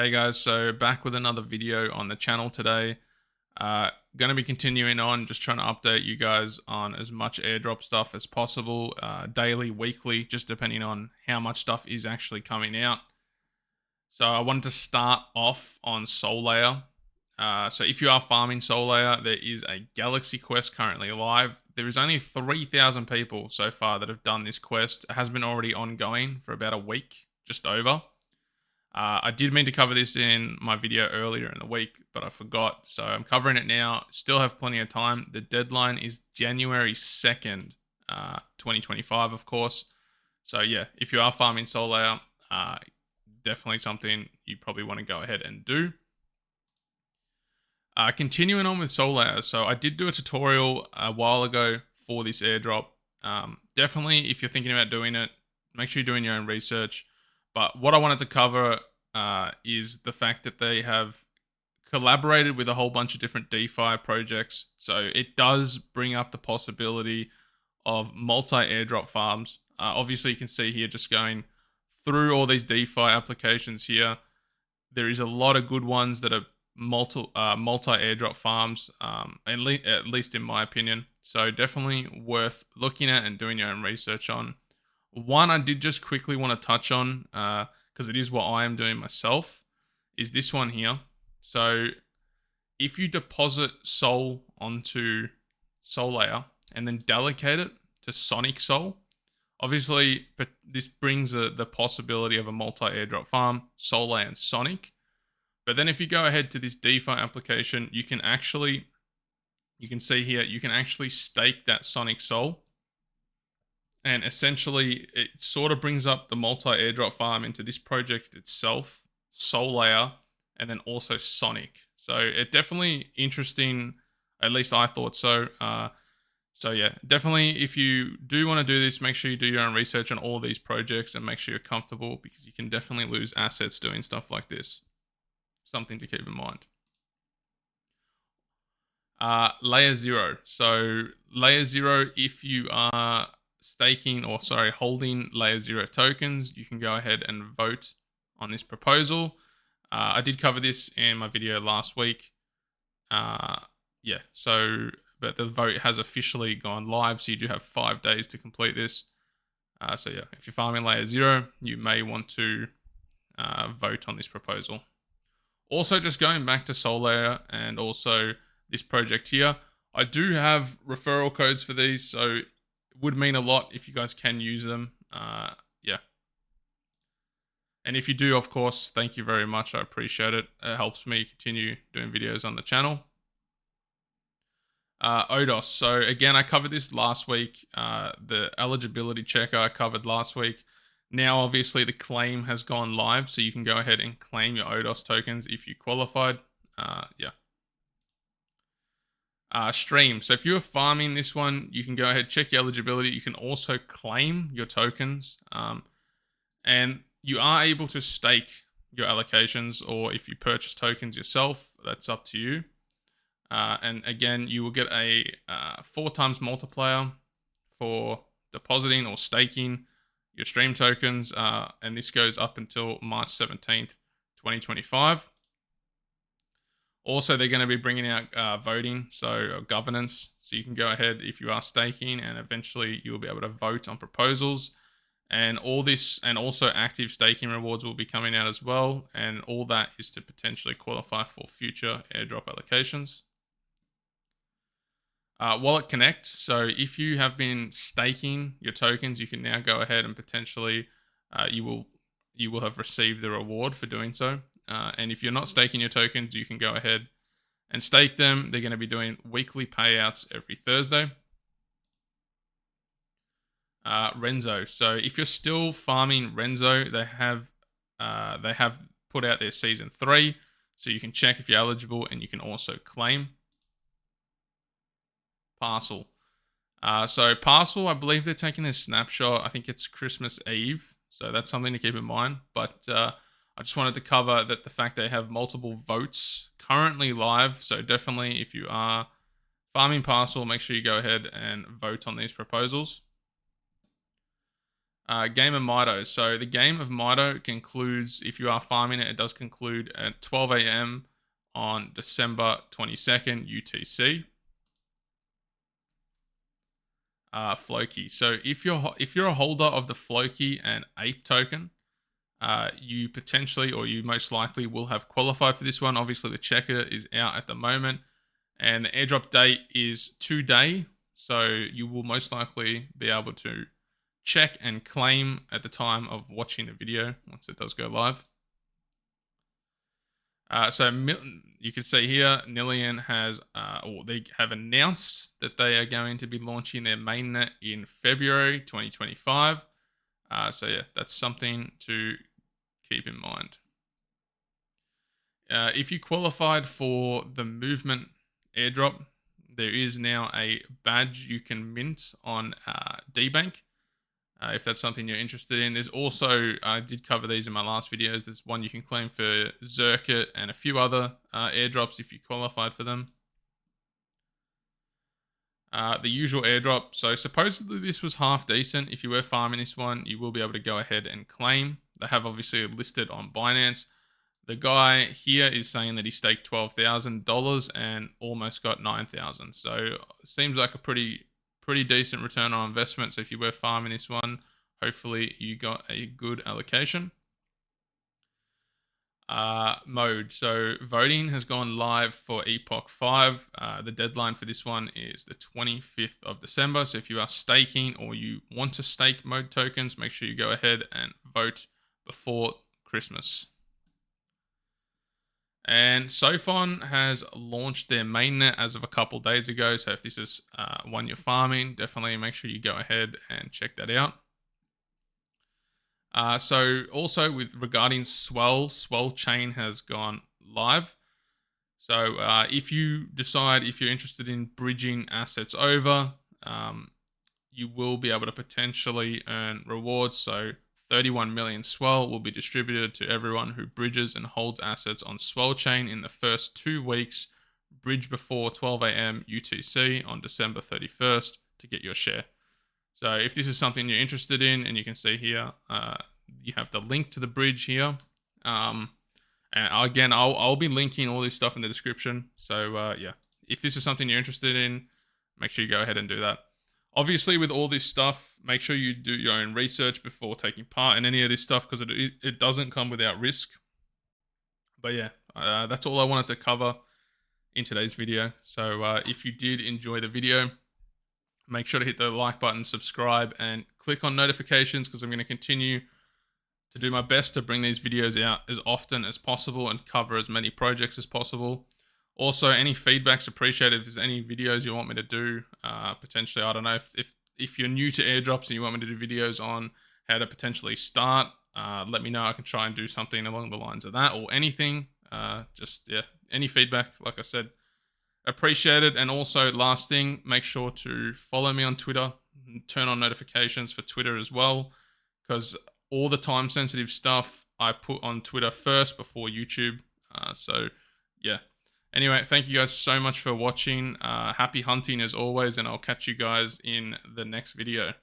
Hey guys, so back with another video on the channel today. Going to be continuing on, just trying to update you guys on as much airdrop stuff as possible, daily, weekly, just depending on how much stuff is actually coming out. So I wanted to start off on Soul Layer. So if you are farming Soul Layer, there is a Galaxy quest currently live. There is only 3,000 people so far that have done this quest. It has been already ongoing for about a week, just over. I did mean to cover this in my video earlier in the week, but I forgot. So I'm covering it now. Still have plenty of time. The deadline is January 2nd, 2025, of course. So yeah, if you are farming Soul Layer, definitely something you probably want to go ahead and do. Continuing on with Soul Layer. So I did do a tutorial a while ago for this airdrop. Definitely, if you're thinking about doing it, make sure you're doing your own research. But what I wanted to cover is the fact that they have collaborated with a whole bunch of different DeFi projects. So it does bring up the possibility of multi-airdrop farms. Obviously, you can see here just going through all these DeFi applications here. There is a lot of good ones that are multi-airdrop farms, at least in my opinion. So definitely worth looking at and doing your own research on. One I did just quickly want to touch on, because it is what I am doing myself, is this one here. So if you deposit Soul onto Soul Layer and then delegate it to Sonic Soul, obviously this brings the possibility of a multi-airdrop farm, Soul Layer and Sonic. But then if you go ahead to this DeFi application, you can see here, you can actually stake that Sonic Soul. And essentially, it sort of brings up the multi-airdrop farm into this project itself, Soul Layer, and then also Sonic. So it definitely interesting, at least I thought so. So yeah, definitely if you do want to do this, make sure you do your own research on all these projects and make sure you're comfortable, because you can definitely lose assets doing stuff like this. Something to keep in mind. Layer 0. So Layer 0, if you are holding Layer 0 tokens, you can go ahead and vote on this proposal. I did cover this in my video last week. But the vote has officially gone live, so you do have 5 days to complete this. So yeah, if you're farming Layer 0, you may want to vote on this proposal. Also, just going back to Soul Layer and also this project here, I do have referral codes for these, so it would mean a lot if you guys can use them. Yeah. And if you do, of course, thank you very much. I appreciate it. It helps me continue doing videos on the channel. ODAS. So again, I covered this last week. The eligibility checker I covered last week. Now, obviously, the claim has gone live, so you can go ahead and claim your ODAS tokens if you qualified. Stream. So if you're farming this one, you can go ahead, check your eligibility. You can also claim your tokens. And you are able to stake your allocations, or if you purchase tokens yourself, that's up to you. And again, you will get a 4 times multiplier for depositing or staking your stream tokens, and this goes up until March 17th, 2025. Also, they're going to be bringing out voting, so governance. So you can go ahead if you are staking, and eventually you will be able to vote on proposals. And all this, and also active staking rewards will be coming out as well. And all that is to potentially qualify for future airdrop allocations. Wallet Connect. So if you have been staking your tokens, you can now go ahead and potentially you will have received the reward for doing so. And if you're not staking your tokens, you can go ahead and stake them. They're going to be doing weekly payouts every Thursday. Renzo. So if you're still farming Renzo, they have put out their season 3, so you can check if you're eligible, and you can also claim. Parcel. So Parcel, I believe they're taking this snapshot. I think it's Christmas Eve, so that's something to keep in mind. But I just wanted to cover that the fact they have multiple votes currently live. So definitely, if you are farming Parcel, make sure you go ahead and vote on these proposals. Game of Mido. So the game of Mido concludes, if you are farming it, it does conclude at 12 a.m. on December 22nd UTC. Floki. So if you're a holder of the Floki and Ape token, you potentially, or you most likely, will have qualified for this one. Obviously, the checker is out at the moment, and the airdrop date is today. So you will most likely be able to check and claim at the time of watching the video once it does go live. So you can see here, Nillian has, or they have announced that they are going to be launching their mainnet in February 2025. So yeah, that's something to keep in mind. If you qualified for the movement airdrop, there is now a badge you can mint on DBank. If that's something you're interested in. There's also, I did cover these in my last videos, there's one you can claim for Zircuit and a few other airdrops if you qualified for them. The usual airdrop, so supposedly this was half decent. If you were farming this one, you will be able to go ahead and claim. They have obviously listed on Binance. The guy here is saying that he staked $12,000 and almost got 9,000. So seems like a pretty decent return on investment. So if you were farming this one, hopefully you got a good allocation. Mode. So voting has gone live for Epoch 5. The deadline for this one is the 25th of December. So if you are staking or you want to stake mode tokens, make sure you go ahead and vote before Christmas. And Sophon has launched their mainnet as of a couple days ago. So if this is one you're farming, definitely make sure you go ahead and check that out. So also regarding Swell Chain has gone live. So if you decide, if you're interested in bridging assets over, you will be able to potentially earn rewards. So 31 million Swell will be distributed to everyone who bridges and holds assets on Swell Chain in the first 2 weeks, bridge before 12 a.m. UTC on December 31st to get your share. So if this is something you're interested in, and you can see here, you have the link to the bridge here. And again, I'll be linking all this stuff in the description. So yeah, if this is something you're interested in, make sure you go ahead and do that. Obviously, with all this stuff, make sure you do your own research before taking part in any of this stuff, because it doesn't come without risk. But yeah, that's all I wanted to cover in today's video. So if you did enjoy the video, make sure to hit the like button, subscribe, and click on notifications, because I'm going to continue to do my best to bring these videos out as often as possible and cover as many projects as possible. Also, any feedback's appreciated. If there's any videos you want me to do, potentially, I don't know, if you're new to airdrops and you want me to do videos on how to potentially start, let me know. I can try and do something along the lines of that, or anything. Yeah, any feedback, like I said, appreciate it. And also, last thing, make sure to follow me on Twitter, turn on notifications for Twitter as well, because all the time sensitive stuff I put on Twitter first before YouTube. So yeah. Anyway, thank you guys so much for watching. Happy hunting as always, and I'll catch you guys in the next video.